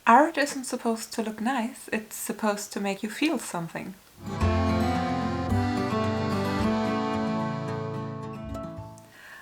Art isn't supposed to look nice, it's supposed to make you feel something.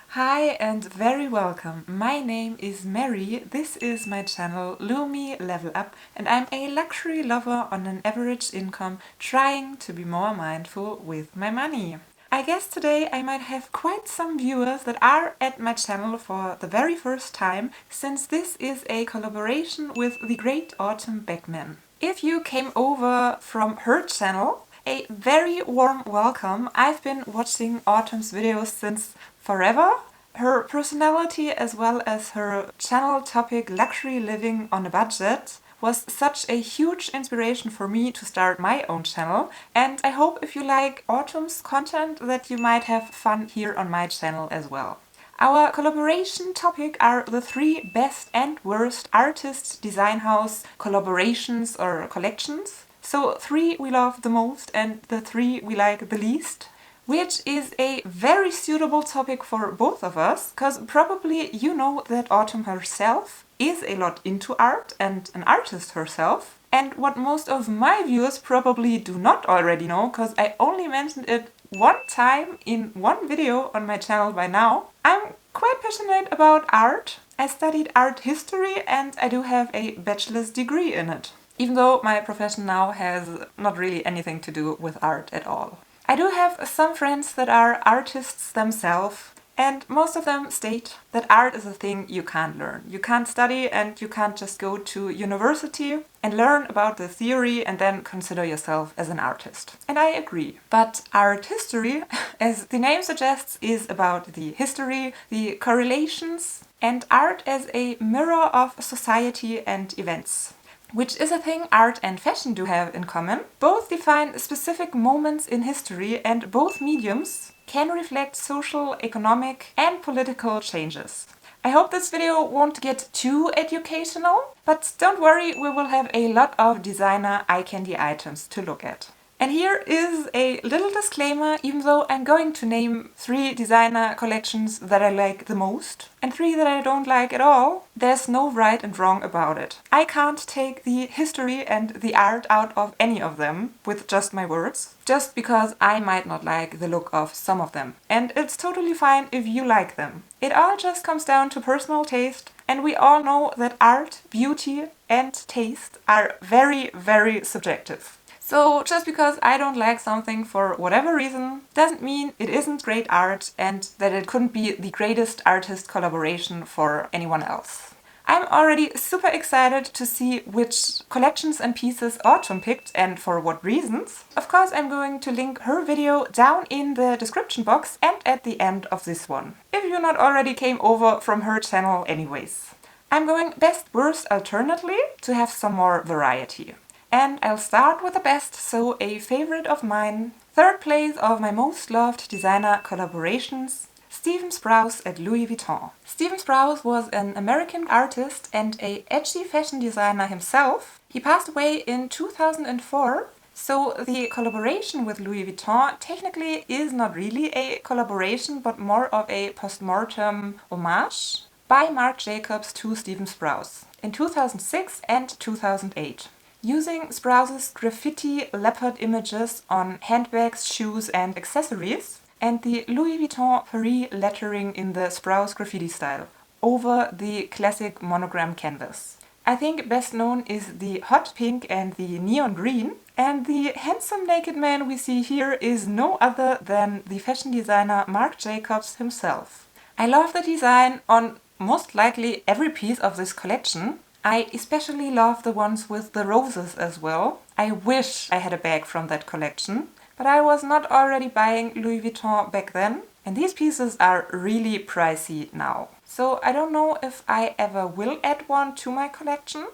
Hi and very welcome. My name is Mary, this is my channel Lumi Level Up, and I'm a luxury lover on an average income trying to be more mindful with my money. I guess today I might have quite some viewers that are at my channel for the very first time, since this is a collaboration with the great Autumn Beckman. If you came over from her channel, a very warm welcome. I've been watching Autumn's videos since forever. Her personality as well as her channel topic luxury living on a budget was such a huge inspiration for me to start my own channel, and I hope if you like Autumn's content that you might have fun here on my channel as well. Our collaboration topic are the 3 best and worst artist design house collaborations or collections. So 3 we love the most and the 3 we like the least. Which is a very suitable topic for both of us, because probably you know that Autumn herself is a lot into art and an artist herself. And what most of my viewers probably do not already know, because I only mentioned it one time in one video on my channel by now, I'm quite passionate about art. I studied art history and I do have a bachelor's degree in it, even though my profession now has not really anything to do with art at all. I do have some friends that are artists themselves, and most of them state that art is a thing you can't learn. You can't study and you can't just go to university and learn about the theory and then consider yourself as an artist. And I agree. But art history, as the name suggests, is about the history, the correlations, and art as a mirror of society and events. Which is a thing art and fashion do have in common. Both define specific moments in history and both mediums can reflect social, economic and political changes. I hope this video won't get too educational, but don't worry, we will have a lot of designer eye candy items to look at. And here is a little disclaimer, even though I'm going to name 3 designer collections that I like the most and 3 that I don't like at all, there's no right and wrong about it. I can't take the history and the art out of any of them with just my words, just because I might not like the look of some of them. And it's totally fine if you like them. It all just comes down to personal taste, and we all know that art, beauty and taste are very, very subjective. So just because I don't like something for whatever reason doesn't mean it isn't great art and that it couldn't be the greatest artist collaboration for anyone else. I'm already super excited to see which collections and pieces Autumn picked and for what reasons. Of course, I'm going to link her video down in the description box and at the end of this one, if you not already came over from her channel anyways. I'm going best worst alternately to have some more variety. And I'll start with the best, so a favorite of mine. 3rd place of my most loved designer collaborations, Sprouse at Louis Vuitton. Sprouse was an American artist and a edgy fashion designer himself. He passed away in 2004, so the collaboration with Louis Vuitton technically is not really a collaboration but more of a post-mortem homage by Marc Jacobs to Sprouse in 2006 and 2008. Using Sprouse's graffiti leopard images on handbags, shoes and accessories, and the Louis Vuitton Paris lettering in the Sprouse graffiti style over the classic monogram canvas. I think best known is the hot pink and the neon green, and the handsome naked man we see here is no other than the fashion designer Marc Jacobs himself. I love the design on most likely every piece of this collection. I especially love the ones with the roses as well. I wish I had a bag from that collection, but I was not already buying Louis Vuitton back then, and these pieces are really pricey now. So I don't know if I ever will add one to my collection.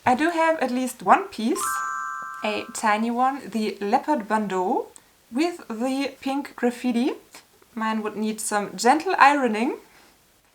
I do have at least one piece, a tiny one, the leopard bandeau with the pink graffiti. Mine would need some gentle ironing.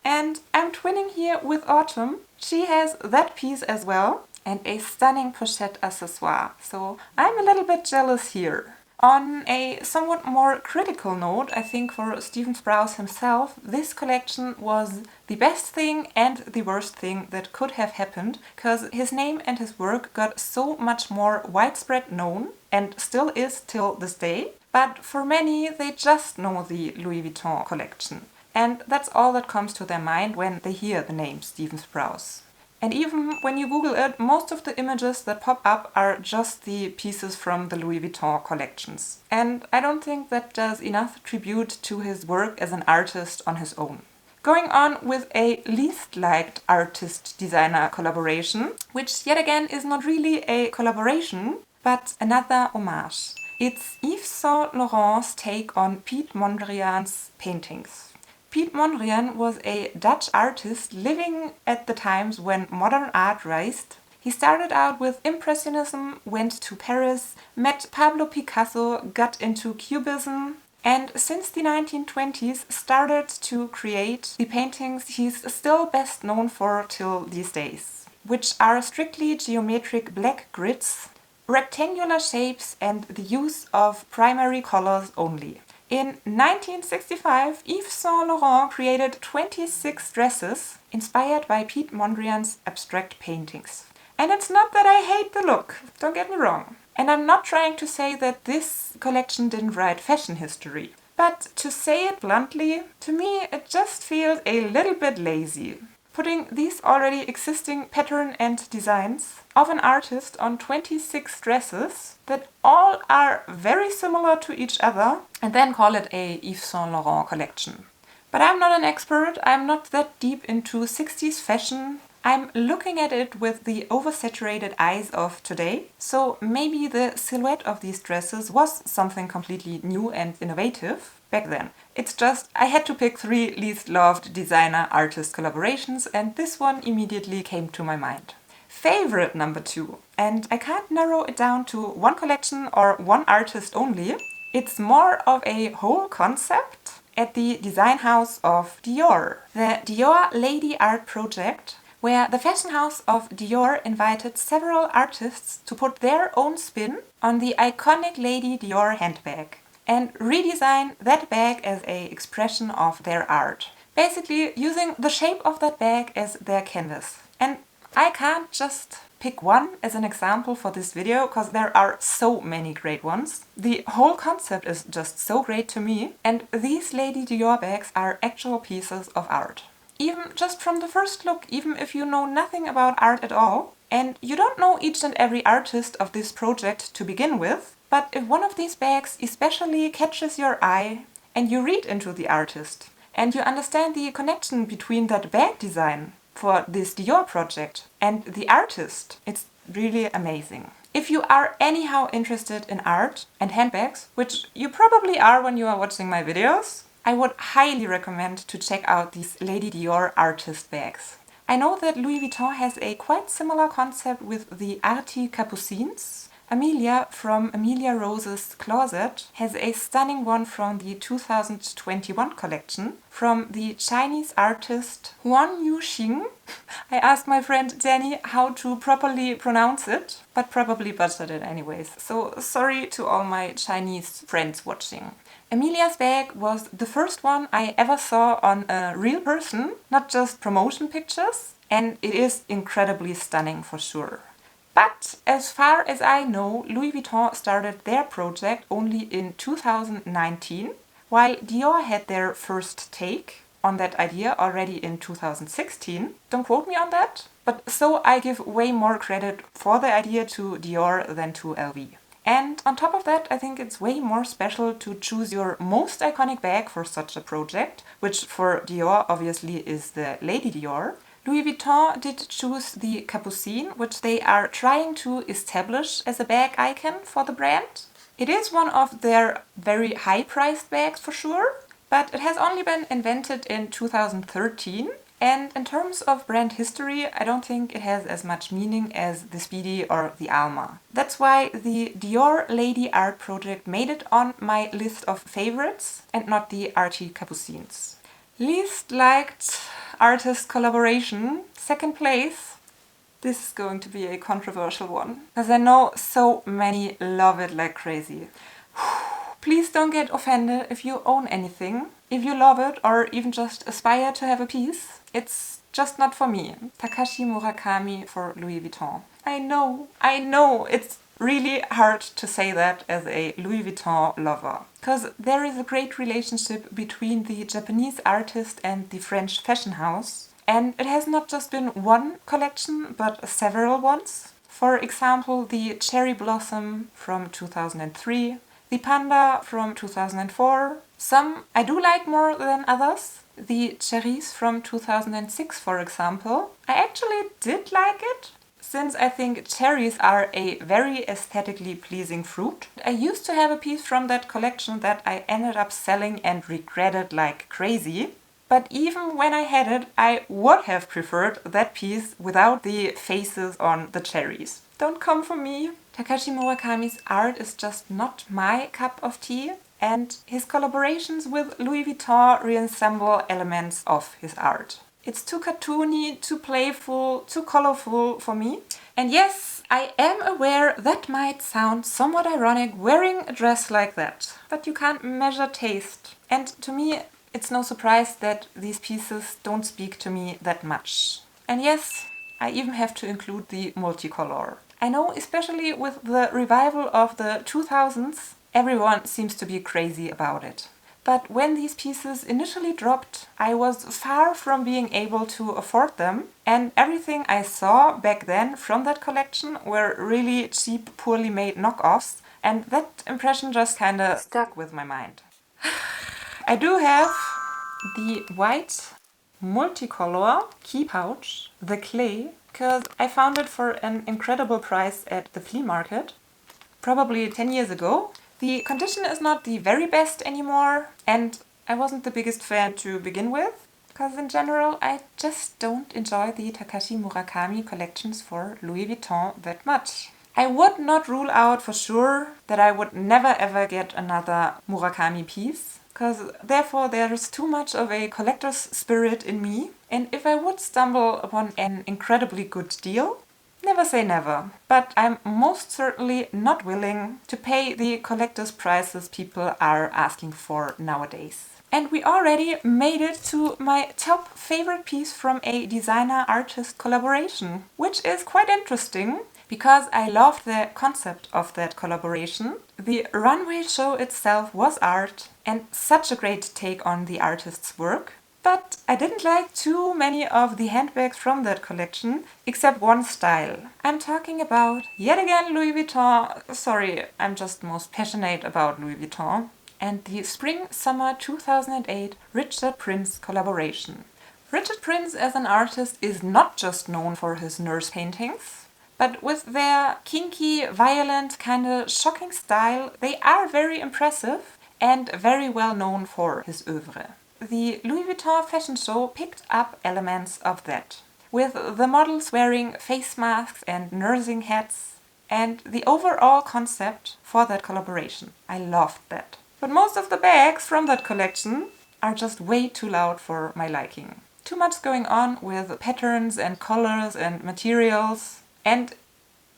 And I'm twinning here with Autumn. She has that piece as well and a stunning pochette accessoire, so I'm a little bit jealous here. On a somewhat more critical note, I think for Steven Sprouse himself, this collection was the best thing and the worst thing that could have happened, because his name and his work got so much more widespread known, and still is till this day. But for many, they just know the Louis Vuitton collection. And that's all that comes to their mind when they hear the name Steven Sprouse. And even when you Google it, most of the images that pop up are just the pieces from the Louis Vuitton collections. And I don't think that does enough tribute to his work as an artist on his own. Going on with a least liked artist-designer collaboration, which yet again is not really a collaboration, but another homage. It's Yves Saint Laurent's take on Piet Mondrian's paintings. Piet Mondrian was a Dutch artist living at the times when modern art rised. He started out with Impressionism, went to Paris, met Pablo Picasso, got into Cubism, and since the 1920s started to create the paintings he's still best known for till these days, which are strictly geometric black grids, rectangular shapes, and the use of primary colors only. In 1965, Yves Saint Laurent created 26 dresses inspired by Piet Mondrian's abstract paintings. And it's not that I hate the look, don't get me wrong. And I'm not trying to say that this collection didn't write fashion history. But to say it bluntly, to me it just feels a little bit lazy. Putting these already existing pattern and designs of an artist on 26 dresses that all are very similar to each other and then call it a Yves Saint Laurent collection. But I'm not an expert, I'm not that deep into 60s fashion. I'm looking at it with the oversaturated eyes of today, so maybe the silhouette of these dresses was something completely new and innovative back then. It's just I had to pick 3 least loved designer-artist collaborations, and this one immediately came to my mind. Favorite number 2, and I can't narrow it down to one collection or one artist only. It's more of a whole concept at the design house of Dior, the Dior Lady Art project, where the fashion house of Dior invited several artists to put their own spin on the iconic Lady Dior handbag and redesign that bag as an expression of their art. Basically using the shape of that bag as their canvas. And I can't just pick one as an example for this video, because there are so many great ones. The whole concept is just so great to me, and these Lady Dior bags are actual pieces of art. Even just from the first look, even if you know nothing about art at all, and you don't know each and every artist of this project to begin with, but if one of these bags especially catches your eye and you read into the artist and you understand the connection between that bag design for this Dior project and the artist, it's really amazing. If you are anyhow interested in art and handbags, which you probably are when you are watching my videos, I would highly recommend to check out these Lady Dior artist bags. I know that Louis Vuitton has a quite similar concept with the Arty Capucines. Amelia from Amelia Rose's Closet has a stunning one from the 2021 collection from the Chinese artist Huan Yuxing. I asked my friend Danny how to properly pronounce it, but probably butchered it anyways. So sorry to all my Chinese friends watching. Amelia's bag was the first one I ever saw on a real person, not just promotion pictures, and it is incredibly stunning for sure. But as far as I know, Louis Vuitton started their project only in 2019, while Dior had their first take on that idea already in 2016. Don't quote me on that, but so I give way more credit for the idea to Dior than to LV. And on top of that, I think it's way more special to choose your most iconic bag for such a project, which for Dior obviously is the Lady Dior. Louis Vuitton did choose the Capucine, which they are trying to establish as a bag icon for the brand. It is one of their very high-priced bags for sure, but it has only been invented in 2013. And in terms of brand history, I don't think it has as much meaning as the Speedy or the Alma. That's why the Dior Lady Art project made it on my list of favorites and not the Arty Capucines. Least liked artist collaboration, second place. This is going to be a controversial one, because I know so many love it like crazy. Please don't get offended if you own anything. If you love it or even just aspire to have a piece, it's just not for me. Takashi Murakami for Louis Vuitton. I know, it's really hard to say that as a Louis Vuitton lover. Because there is a great relationship between the Japanese artist and the French fashion house. And it has not just been one collection, but several ones. For example, the Cherry Blossom from 2003, the Panda from 2004. Some I do like more than others. The Cherries from 2006, for example. I actually did like it, since I think cherries are a very aesthetically pleasing fruit. I used to have a piece from that collection that I ended up selling and regretted like crazy. But even when I had it, I would have preferred that piece without the faces on the cherries. Don't come for me. Takashi Murakami's art is just not my cup of tea, and his collaborations with Louis Vuitton reassemble elements of his art. It's too cartoony, too playful, too colorful for me. And yes, I am aware that might sound somewhat ironic wearing a dress like that, but you can't measure taste. And to me, it's no surprise that these pieces don't speak to me that much. And yes, I even have to include the multicolor. I know, especially with the revival of the 2000s, everyone seems to be crazy about it. But when these pieces initially dropped, I was far from being able to afford them, and everything I saw back then from that collection were really cheap, poorly made knockoffs, and that impression just kinda stuck with my mind. I do have the white multicolor key pouch, the cles, because I found it for an incredible price at the flea market, probably 10 years ago. The condition is not the very best anymore, and I wasn't the biggest fan to begin with, because in general I just don't enjoy the Takashi Murakami collections for Louis Vuitton that much. I would not rule out for sure that I would never ever get another Murakami piece, because therefore there's too much of a collector's spirit in me, and if I would stumble upon an incredibly good deal, never say never. But I'm most certainly not willing to pay the collector's prices people are asking for nowadays. And we already made it to my top favorite piece from a designer-artist collaboration, which is quite interesting because I loved the concept of that collaboration. The runway show itself was art and such a great take on the artist's work. But I didn't like too many of the handbags from that collection, except one style. I'm talking about, yet again, Louis Vuitton. Sorry, I'm just most passionate about Louis Vuitton. And the Spring-Summer 2008 Richard Prince collaboration. Richard Prince as an artist is not just known for his nurse paintings, but with their kinky, violent, kinda shocking style, they are very impressive and very well known for his oeuvre. The Louis Vuitton fashion show picked up elements of that, with the models wearing face masks and nursing hats, and the overall concept for that collaboration. I loved that. But most of the bags from that collection are just way too loud for my liking. Too much going on with patterns and colors and materials, and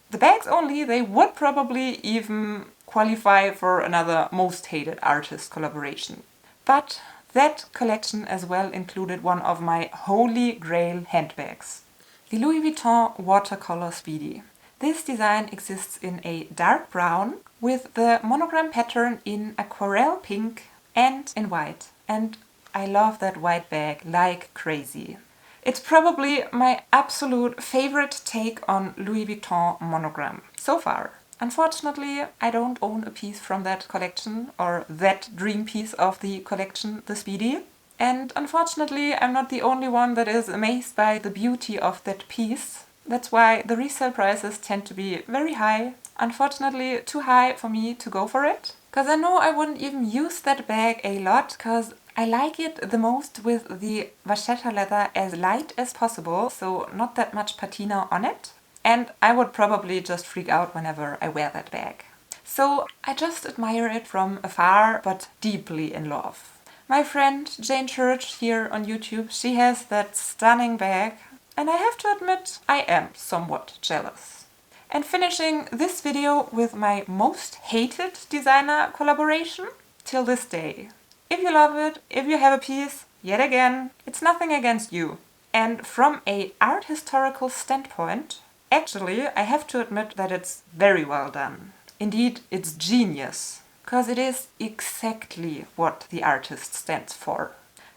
the bags only, they would probably even qualify for another most hated artist collaboration. But that collection as well included one of my holy grail handbags. The Louis Vuitton Watercolor Speedy. This design exists in a dark brown with the monogram pattern in aquarelle pink and in white. And I love that white bag like crazy. It's probably my absolute favorite take on Louis Vuitton monogram so far. Unfortunately, I don't own a piece from that collection, or that dream piece of the collection, the Speedy. And unfortunately, I'm not the only one that is amazed by the beauty of that piece. That's why the resale prices tend to be very high. Unfortunately, too high for me to go for it. Because I know I wouldn't even use that bag a lot, because I like it the most with the vachetta leather as light as possible, so not that much patina on it. And I would probably just freak out whenever I wear that bag. So I just admire it from afar, but deeply in love. My friend Jane Church here on YouTube, she has that stunning bag, and I have to admit I am somewhat jealous. and finishing this video with my most hated designer collaboration till this day. If you love it, if you have a piece, yet again, it's nothing against you. And from a art historical standpoint, actually I have to admit that it's very well done. Indeed, it's genius, because it is exactly what the artist stands for.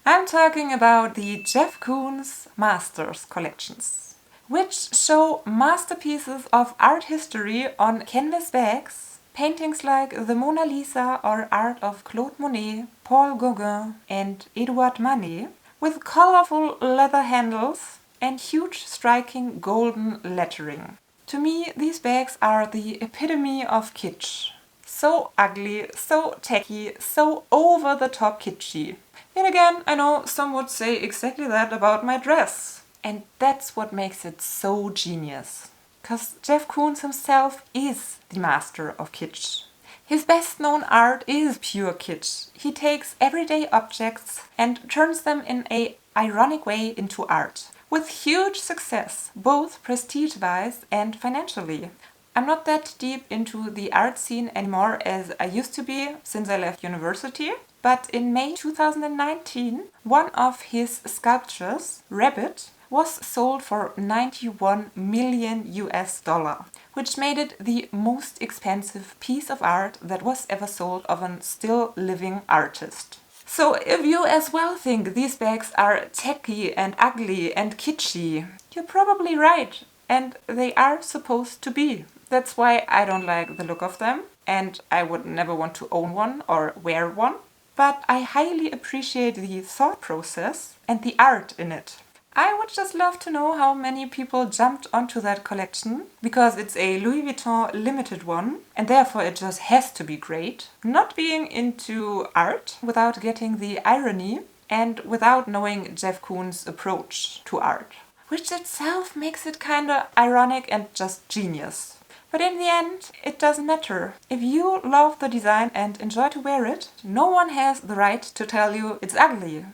I'm talking about the Jeff Koons Masters collections, which show masterpieces of art history on canvas bags, paintings like the Mona Lisa or art of Claude Monet, Paul Gauguin and Edouard Manet, with colorful leather handles and huge striking golden lettering. To me, these bags are the epitome of kitsch. So ugly, so tacky, so over-the-top kitschy. Yet again, I know some would say exactly that about my dress. And that's what makes it so genius. Cause Jeff Koons himself is the master of kitsch. His best known art is pure kitsch. He takes everyday objects and turns them in an ironic way into art. With huge success, both prestige-wise and financially. I'm not that deep into the art scene anymore as I used to be since I left university, but in May 2019, one of his sculptures, Rabbit, was sold for 91 million US dollar, which made it the most expensive piece of art that was ever sold of a still living artist. So if you as well think these bags are tacky and ugly and kitschy, you're probably right, and they are supposed to be. That's why I don't like the look of them, and I would never want to own one or wear one. But I highly appreciate the thought process and the art in it. I would just love to know how many people jumped onto that collection, because it's a Louis Vuitton limited one, and therefore it just has to be great. Not being into art without getting the irony and without knowing Jeff Koons' approach to art, which itself makes it kinda ironic and just genius. But in the end, it doesn't matter. If you love the design and enjoy to wear it, no one has the right to tell you it's ugly.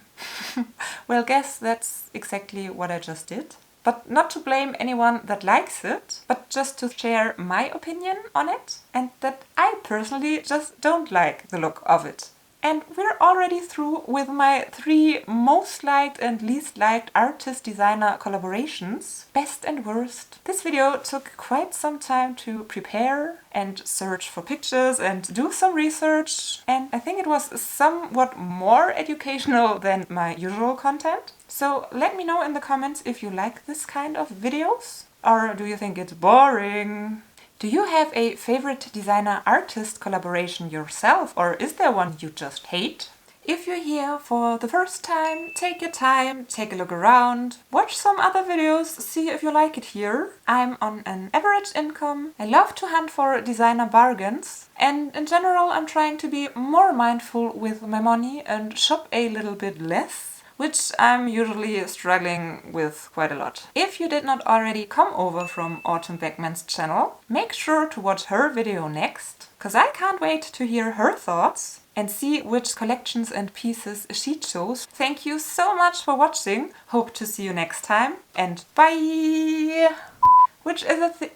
Well, guess that's exactly what I just did. But not to blame anyone that likes it, but just to share my opinion on it, and that I personally just don't like the look of it. And we're already through with my 3 most liked and least liked artist-designer collaborations, best and worst. This video took quite some time to prepare and search for pictures and do some research, and I think it was somewhat more educational than my usual content. So let me know in the comments if you like this kind of videos, or do you think it's boring? Do you have a favorite designer-artist collaboration yourself, or is there one you just hate? If you're here for the first time, take your time, take a look around, watch some other videos, see if you like it here. I'm on an average income, I love to hunt for designer bargains, and in general I'm trying to be more mindful with my money and shop a little bit less, which I'm usually struggling with quite a lot. If you did not already come over from Autumn Beckman's channel, make sure to watch her video next, cause I can't wait to hear her thoughts and see which collections and pieces she chose. Thank you so much for watching, hope to see you next time, and bye! Which is a thing.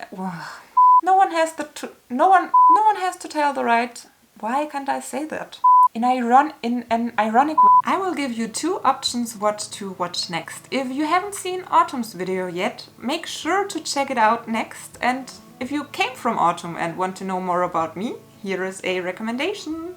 No one has to tell the right. Why can't I say that? In an ironic way. I will give you 2 options what to watch next. If you haven't seen Autumn's video yet, make sure to check it out next. And if you came from Autumn and want to know more about me, here is a recommendation.